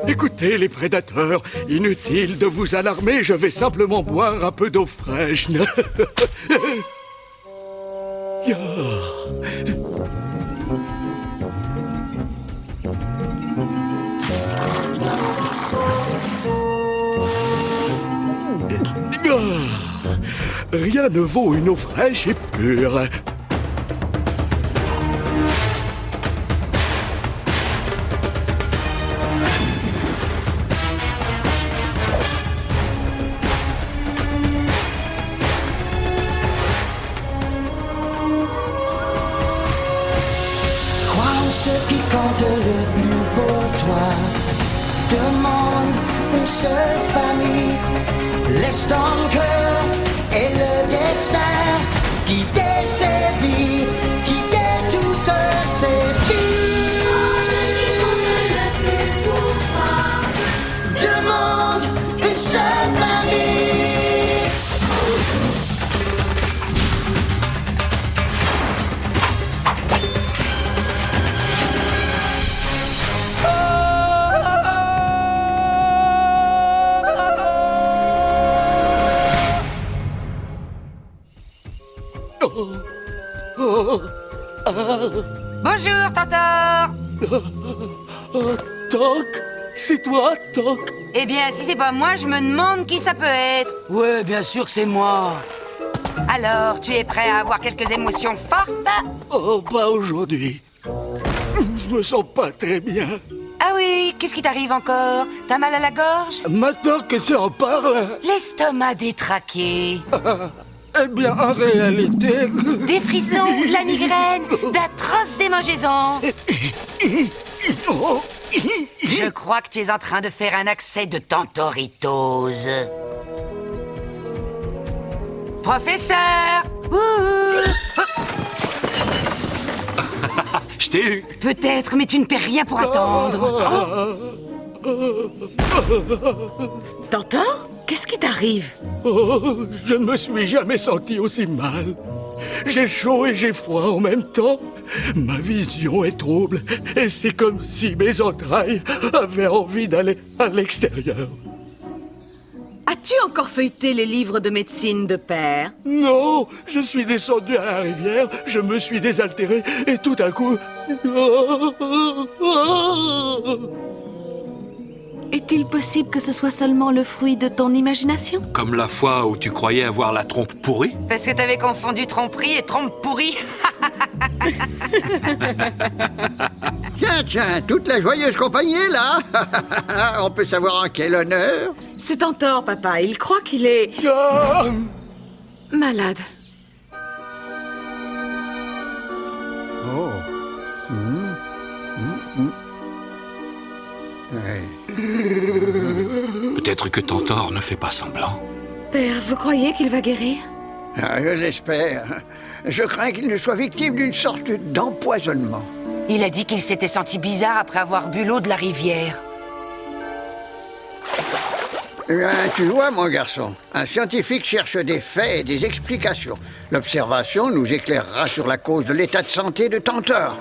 Écoutez les prédateurs, inutile de vous alarmer, je vais simplement boire un peu d'eau fraîche. Rien ne vaut une eau fraîche et pure. Crois en ceux qui comptent le plus pour toi. Demande une seule famille. Laisse ton cœur et le destin guider ses vies, guider toutes ses vies. Demande une seule famille. Bonjour, Tantor. Toc, c'est toi, Toc? Eh bien, si c'est pas moi, je me demande qui ça peut être. Ouais, bien sûr que c'est moi. Alors, tu es prêt à avoir quelques émotions fortes? Oh, pas aujourd'hui. Je me sens pas très bien. Ah oui, qu'est-ce qui t'arrive encore? T'as mal à la gorge? Maintenant que tu en parles, L'estomac détraqué. eh bien, en réalité... Des frissons, la migraine, d'atroces démangeaisons. Je crois que tu es en train de faire un accès de tantoritose. Professeur! Ouh. Je t'ai eu. Peut-être, mais tu ne paies rien pour attendre. Tantor, qu'est-ce qui t'arrive? Oh, je ne me suis jamais senti aussi mal. J'ai chaud et j'ai froid en même temps. Ma vision est trouble et c'est comme si mes entrailles avaient envie d'aller à l'extérieur. As-tu encore feuilleté les livres de médecine de père? Non, je suis descendu à la rivière, je me suis désaltéré et tout à coup... Est-il possible que ce soit seulement le fruit de ton imagination? Comme la fois où tu croyais avoir la trompe pourrie. Parce que t'avais confondu tromperie et trompe pourrie. Tiens, toute la joyeuse compagnie est là. On peut savoir en quel honneur. C'est Tantor, papa. Il croit qu'il est malade. Oh. Ouais. Peut-être que Tantor ne fait pas semblant. Père, vous croyez qu'il va guérir? Ah, je l'espère. Je crains qu'il ne soit victime d'une sorte d'empoisonnement. Il a dit qu'il s'était senti bizarre après avoir bu l'eau de la rivière. Eh bien, tu vois, mon garçon, un scientifique cherche des faits et des explications. L'observation nous éclairera sur la cause de l'état de santé de Tantor.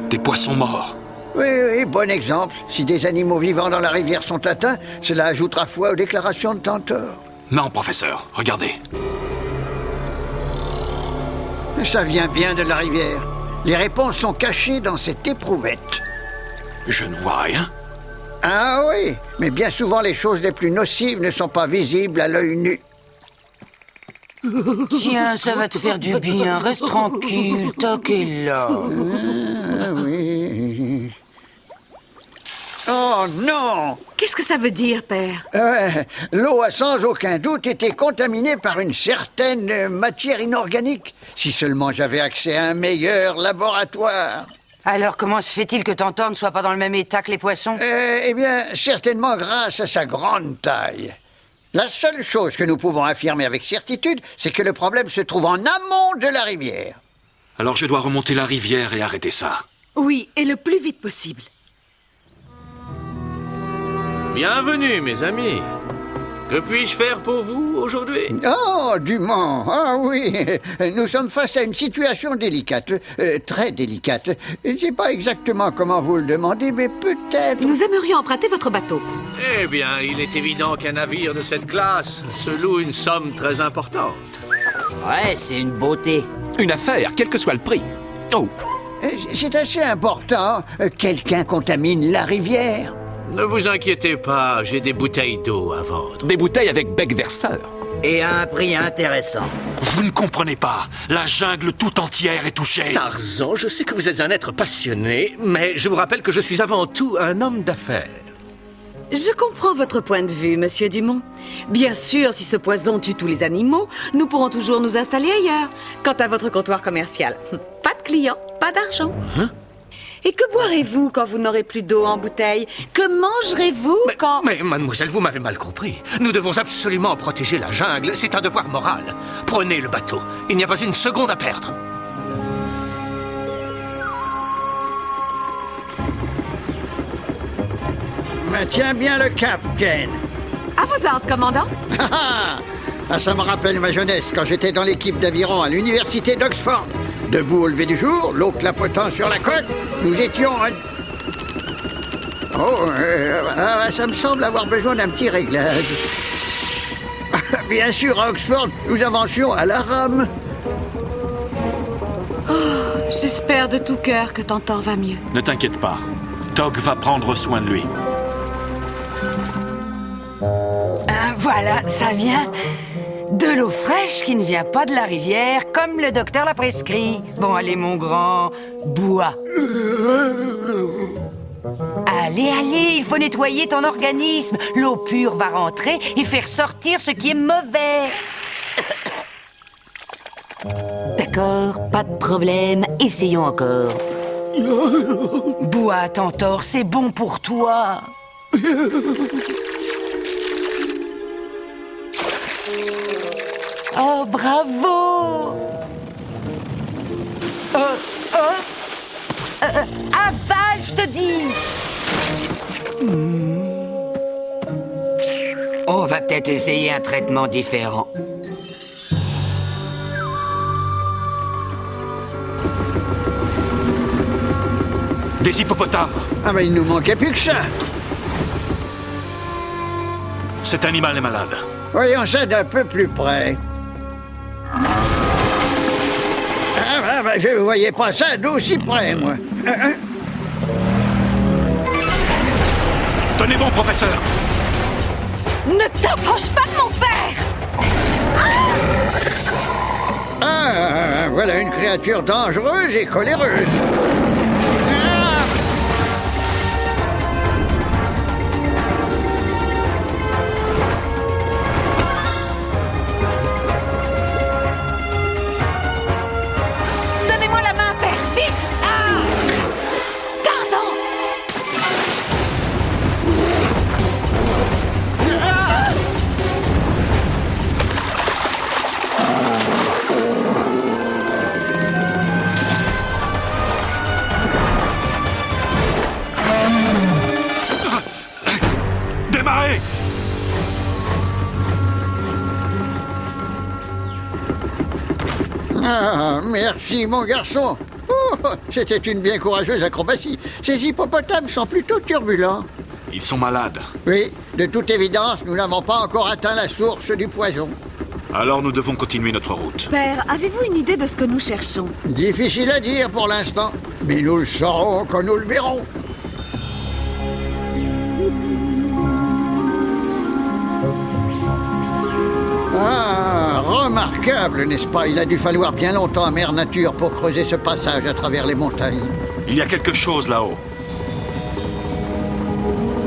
Des poissons morts. Oui, bon exemple. Si des animaux vivants dans la rivière sont atteints, cela ajoutera foi aux déclarations de Tantor. Non, professeur, regardez. Ça vient bien de la rivière. Les réponses sont cachées dans cette éprouvette. Je ne vois rien. Ah oui, mais bien souvent les choses les plus nocives ne sont pas visibles à l'œil nu. Tiens, ça va te faire du bien. Reste tranquille, Toc est là. Ah oui. Oh non! Qu'est-ce que ça veut dire, père? L'eau a sans aucun doute été contaminée par une certaine matière inorganique. Si seulement j'avais accès à un meilleur laboratoire. Alors, comment se fait-il que Tantor ne soit pas dans le même état que les poissons? Eh bien, certainement grâce à sa grande taille. La seule chose que nous pouvons affirmer avec certitude, c'est que le problème se trouve en amont de la rivière. Alors je dois remonter la rivière et arrêter ça. Oui, et le plus vite possible. Bienvenue, mes amis. Que puis-je faire pour vous aujourd'hui? Oh, Dumont, ah oui, nous sommes face à une situation délicate, très délicate. Je ne sais pas exactement comment vous le demandez, mais peut-être... Nous aimerions emprunter votre bateau. Eh bien, il est évident qu'un navire de cette classe se loue une somme très importante. Ouais, c'est une beauté. Une affaire, quel que soit le prix. Oh, C'est assez important. Quelqu'un contamine la rivière. Ne vous inquiétez pas, j'ai des bouteilles d'eau à vendre. des bouteilles avec bec verseur. Et à un prix intéressant. Vous ne comprenez pas. La jungle tout entière est touchée. Tarzan, je sais que vous êtes un être passionné, mais je vous rappelle que je suis avant tout un homme d'affaires. Je comprends votre point de vue, monsieur Dumont. Bien sûr, si ce poison tue tous les animaux, nous pourrons toujours nous installer ailleurs. Quant à votre comptoir commercial, pas de clients, pas d'argent. Et que boirez-vous quand vous n'aurez plus d'eau en bouteille? Que mangerez-vous quand... Mais mademoiselle, vous m'avez mal compris. Nous devons absolument protéger la jungle, c'est un devoir moral. Prenez le bateau, il n'y a pas une seconde à perdre. Tiens bien le cap, Ken. À vos ordres, commandant. Ah, ça me rappelle ma jeunesse, quand j'étais dans l'équipe d'aviron à l'université d'Oxford. Debout au lever du jour, l'eau clapotant sur la côte, nous étions... ça me semble avoir besoin d'un petit réglage. Bien sûr, à Oxford, nous avancions à la rame. J'espère de tout cœur que Tantor va mieux. Ne t'inquiète pas. Tog va prendre soin de lui. Voilà, ça vient de l'eau fraîche qui ne vient pas de la rivière, comme le docteur l'a prescrit. Bon, allez, mon grand, bois. Allez, il faut nettoyer ton organisme. L'eau pure va rentrer et faire sortir ce qui est mauvais. D'accord, pas de problème. Essayons encore. Bois, Tantor, c'est bon pour toi. Oh, bravo! Avale, je te dis! On va peut-être essayer un traitement différent. Des hippopotames. Ah ben il nous manquait plus que ça. Cet animal est malade. Voyons ça d'un peu plus près. Je ne voyais pas ça d'aussi près, moi. Tenez bon, professeur. Ne t'approche pas de mon père! Voilà une créature dangereuse et coléreuse. Donnez-moi la main, père! Vite! Tarzan! Démarrez! Ah, merci, mon garçon. Oh, c'était une bien courageuse acrobatie. Ces hippopotames sont plutôt turbulents. Ils sont malades. Oui, de toute évidence, nous n'avons pas encore atteint la source du poison. Alors nous devons continuer notre route. Père, avez-vous une idée de ce que nous cherchons? Difficile à dire pour l'instant, mais nous le saurons quand nous le verrons. Ah, remarquable, n'est-ce pas? Il a dû falloir bien longtemps à Mère Nature pour creuser ce passage à travers les montagnes. Il y a quelque chose là-haut.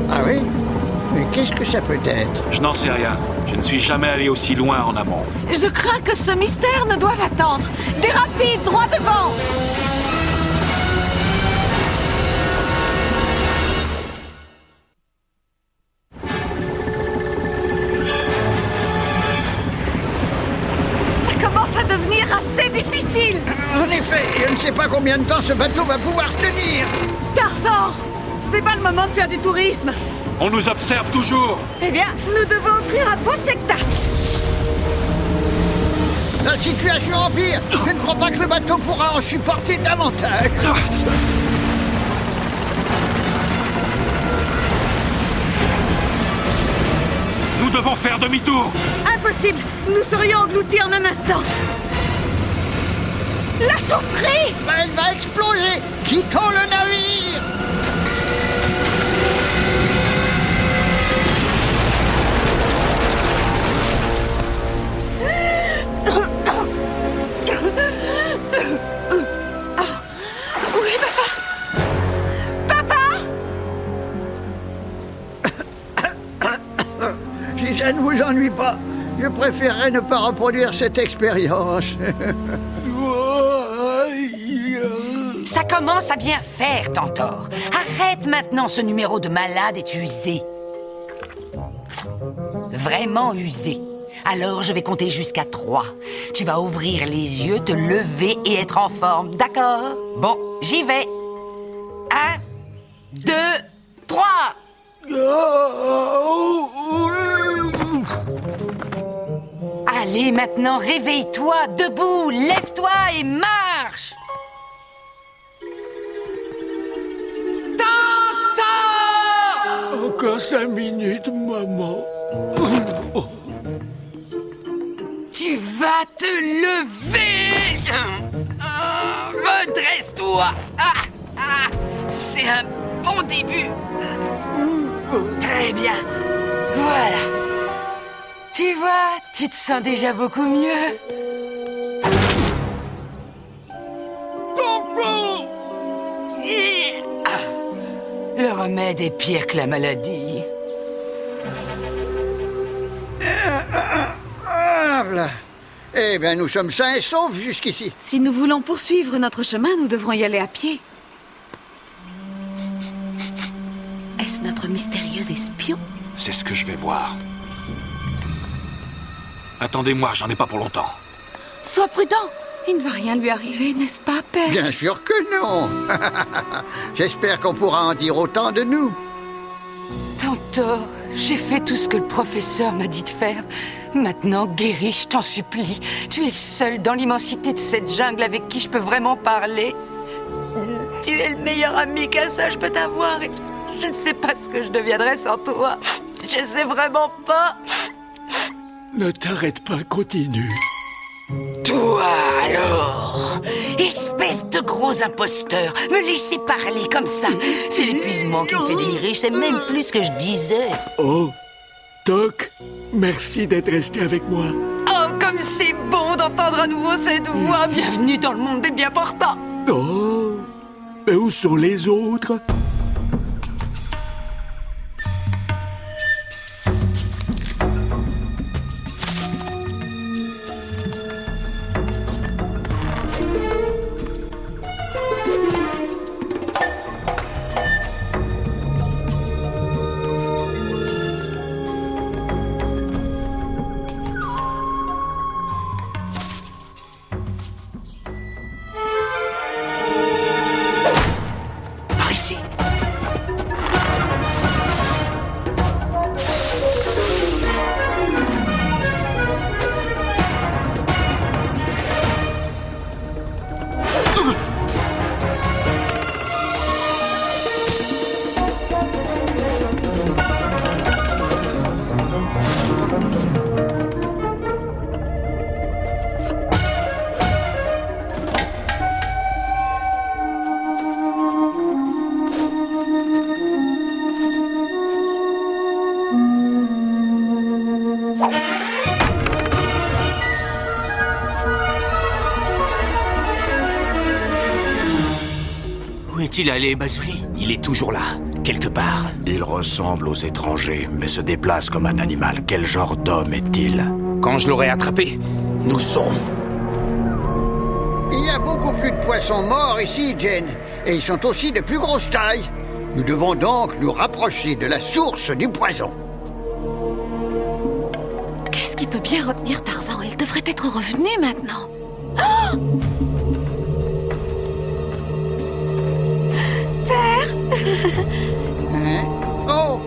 Ah oui? Mais qu'est-ce que ça peut être? Je n'en sais rien. Je ne suis jamais allé aussi loin en amont. Je crains que ce mystère ne doive attendre. Des rapides, droit devant! Ça commence à devenir assez difficile. En effet, je ne sais pas combien de temps ce bateau va pouvoir tenir. Tarzan, ce n'est pas le moment de faire du tourisme. On nous observe toujours. Eh bien, nous devons offrir un beau spectacle. La situation empire. Je ne crois pas que le bateau pourra en supporter davantage. Nous devons faire demi-tour. Impossible! Nous serions engloutis en un instant. La chaufferie! Elle va exploser. Quittons le navire. Oui, papa! Si ça ne vous ennuie pas, je préférerais ne pas reproduire cette expérience. Ça commence à bien faire, Tantor. Arrête maintenant ce numéro de malade et usé. Vraiment usé. Alors je vais compter jusqu'à 3. Tu vas ouvrir les yeux, te lever et être en forme, d'accord? Bon, j'y vais. 1, 2, 3. Allez, maintenant, réveille-toi, debout, lève-toi et marche. Tantor! Encore 5 minutes, maman. Tu vas te lever. Redresse-toi. C'est un bon début. Très bien. Voilà. Tu vois, tu te sens déjà beaucoup mieux. Le remède est pire que la maladie. Ah, voilà. Eh bien, nous sommes sains et saufs jusqu'ici. Si nous voulons poursuivre notre chemin, nous devrons y aller à pied. Est-ce notre mystérieux espion? C'est ce que je vais voir. Attendez-moi, j'en ai pas pour longtemps. Sois prudent. Il ne va rien lui arriver, n'est-ce pas, père? Bien sûr que non. J'espère qu'on pourra en dire autant de nous. Tantor, j'ai fait tout ce que le professeur m'a dit de faire. Maintenant, guéris, je t'en supplie. Tu es le seul dans l'immensité de cette jungle avec qui je peux vraiment parler. Tu es le meilleur ami qu'un sage peut avoir. Et je ne sais pas ce que je deviendrais sans toi. Je sais vraiment pas. Ne t'arrête pas, continue. Toi, alors, espèce de gros imposteur, me laisser parler comme ça. C'est l'épuisement qui me fait délirer, je sais même plus ce que je disais. Oh, Toc, merci d'être resté avec moi. Oh, comme c'est bon d'entendre à nouveau cette voix. Bienvenue dans le monde des bien portants. Oh, mais où sont les autres? Par ici. Où est-il allé, Bazouli? Il est toujours là, quelque part. Il ressemble aux étrangers, mais se déplace comme un animal. Quel genre d'homme est-il? Quand je l'aurai attrapé, nous saurons. Il y a beaucoup plus de poissons morts ici, Jane. Et ils sont aussi de plus grosse taille. Nous devons donc nous rapprocher de la source du poison. Qu'est-ce qui peut bien retenir Tarzan? Il devrait être revenu maintenant. Hein? Oh!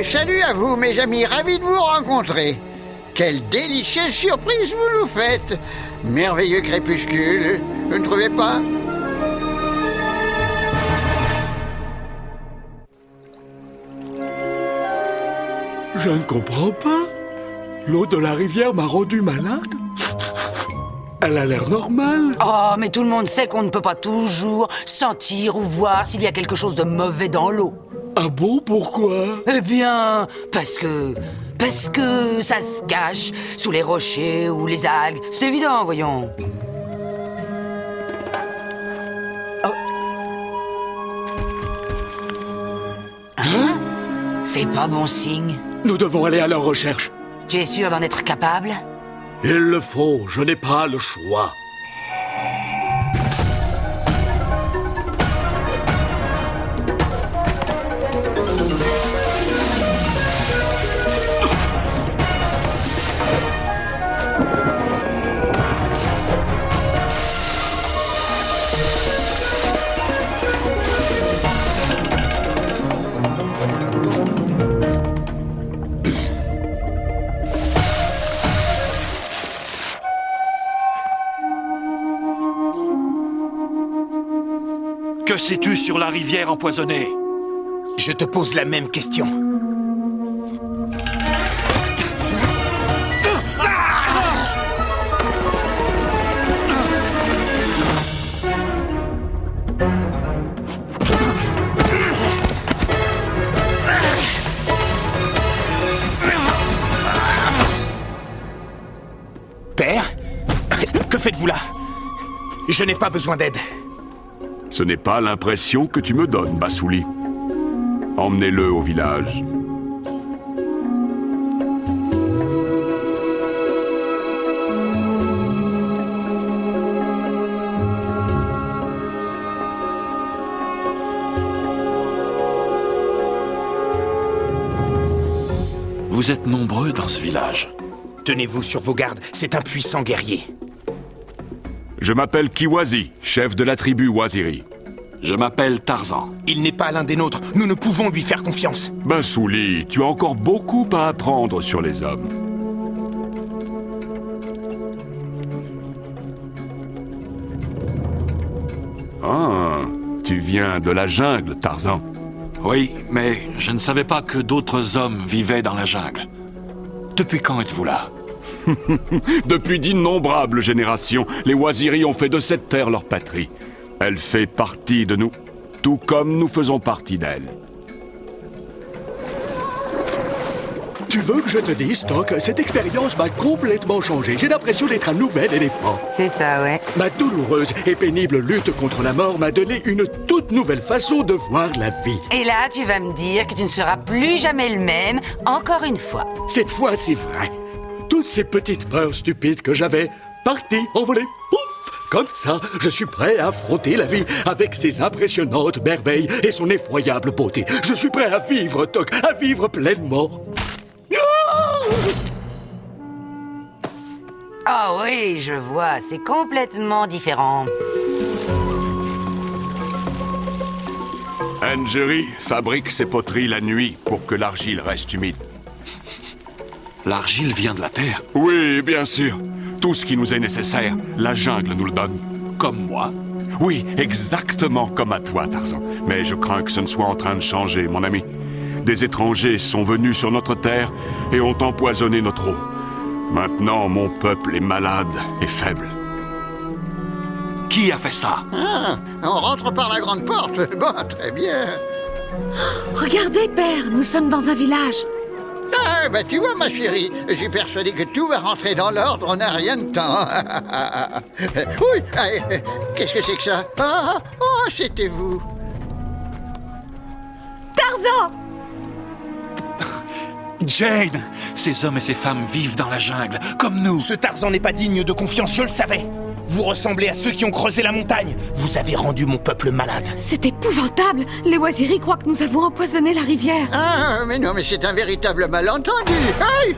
Salut à vous, mes amis, ravi de vous rencontrer. Quelle délicieuse surprise vous nous faites! Merveilleux crépuscule, vous ne trouvez pas? Je ne comprends pas. L'eau de la rivière m'a rendu malade. Elle a l'air normale. Oh, mais tout le monde sait qu'on ne peut pas toujours sentir ou voir s'il y a quelque chose de mauvais dans l'eau. Ah bon, pourquoi? Eh bien, parce que ça se cache sous les rochers ou les algues. C'est évident, voyons. Oh. Hein? C'est pas bon signe. Nous devons aller à leur recherche. Tu es sûr d'en être capable? Il le faut, je n'ai pas le choix. Que sais-tu sur la rivière empoisonnée? Je te pose la même question. Père? Que faites-vous là? Je n'ai pas besoin d'aide. Ce n'est pas l'impression que tu me donnes, Bassouli. Emmenez-le au village. Vous êtes nombreux dans ce village. Tenez-vous sur vos gardes, c'est un puissant guerrier. Je m'appelle Kiwazi, chef de la tribu Waziri. Je m'appelle Tarzan. Il n'est pas l'un des nôtres, nous ne pouvons lui faire confiance. Bassouli, tu as encore beaucoup à apprendre sur les hommes. Ah, tu viens de la jungle, Tarzan. Oui, mais je ne savais pas que d'autres hommes vivaient dans la jungle. Depuis quand êtes-vous là? Depuis d'innombrables générations, les Waziri ont fait de cette terre leur patrie. Elle fait partie de nous, tout comme nous faisons partie d'elle. Tu veux que je te dise, Toc, cette expérience m'a complètement changé. J'ai l'impression d'être un nouvel éléphant. C'est ça, ouais. Ma douloureuse et pénible lutte contre la mort m'a donné une toute nouvelle façon de voir la vie. Et là, tu vas me dire que tu ne seras plus jamais le même, encore une fois. Cette fois, c'est vrai. Toutes ces petites peurs stupides que j'avais, parties, envolées, pouf! Comme ça, je suis prêt à affronter la vie avec ses impressionnantes merveilles et son effroyable beauté. Je suis prêt à vivre, Toc, à vivre pleinement. Ah oui, je vois, c'est complètement différent. Njeri fabrique ses poteries la nuit pour que l'argile reste humide. L'argile vient de la terre? Oui, bien sûr. Tout ce qui nous est nécessaire, la jungle nous le donne. Comme moi? Oui, exactement comme à toi, Tarzan. Mais je crains que ce ne soit en train de changer, mon ami. Des étrangers sont venus sur notre terre et ont empoisonné notre eau. Maintenant, mon peuple est malade et faible. Qui a fait ça? Ah, on rentre par la grande porte. Bon, très bien. Regardez, père, nous sommes dans un village. Ah, bah tu vois, ma chérie, je suis persuadé que tout va rentrer dans l'ordre, on n'a rien de temps. Oui, qu'est-ce que c'est que ça? Oh, c'était vous. Tarzan! Jane! Ces hommes et ces femmes vivent dans la jungle, comme nous. Ce Tarzan n'est pas digne de confiance, je le savais. Vous ressemblez à ceux qui ont creusé la montagne. Vous avez rendu mon peuple malade. C'est épouvantable. Les Waziri croient que nous avons empoisonné la rivière. Ah, mais non, mais c'est un véritable malentendu. Aïe!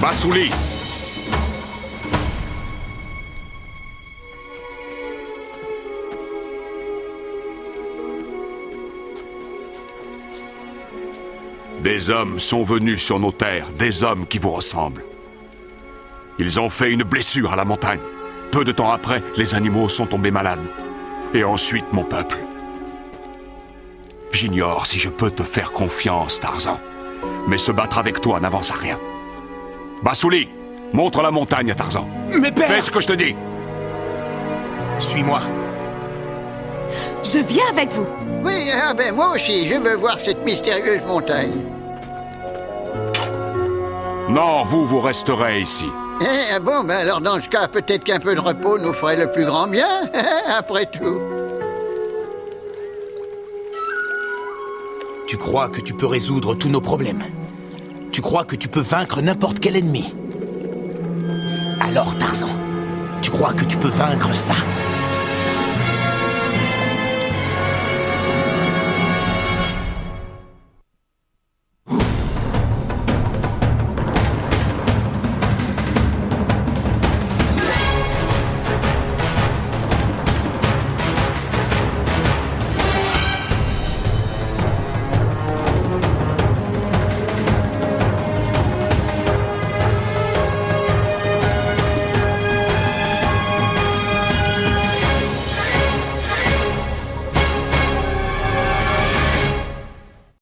Bassouli! Des hommes sont venus sur nos terres, des hommes qui vous ressemblent. Ils ont fait une blessure à la montagne. Peu de temps après, les animaux sont tombés malades. Et ensuite, mon peuple. J'ignore si je peux te faire confiance, Tarzan. Mais se battre avec toi n'avance à rien. Bassouli, montre la montagne à Tarzan. Mais père... Fais ce que je te dis. Suis-moi. Je viens avec vous. Oui, ah ben moi aussi, je veux voir cette mystérieuse montagne. Non, vous resterez ici. Eh, bon, ben alors dans ce cas, peut-être qu'un peu de repos nous ferait le plus grand bien, après tout. Tu crois que tu peux résoudre tous nos problèmes. Tu crois que tu peux vaincre n'importe quel ennemi. Alors, Tarzan, tu crois que tu peux vaincre ça?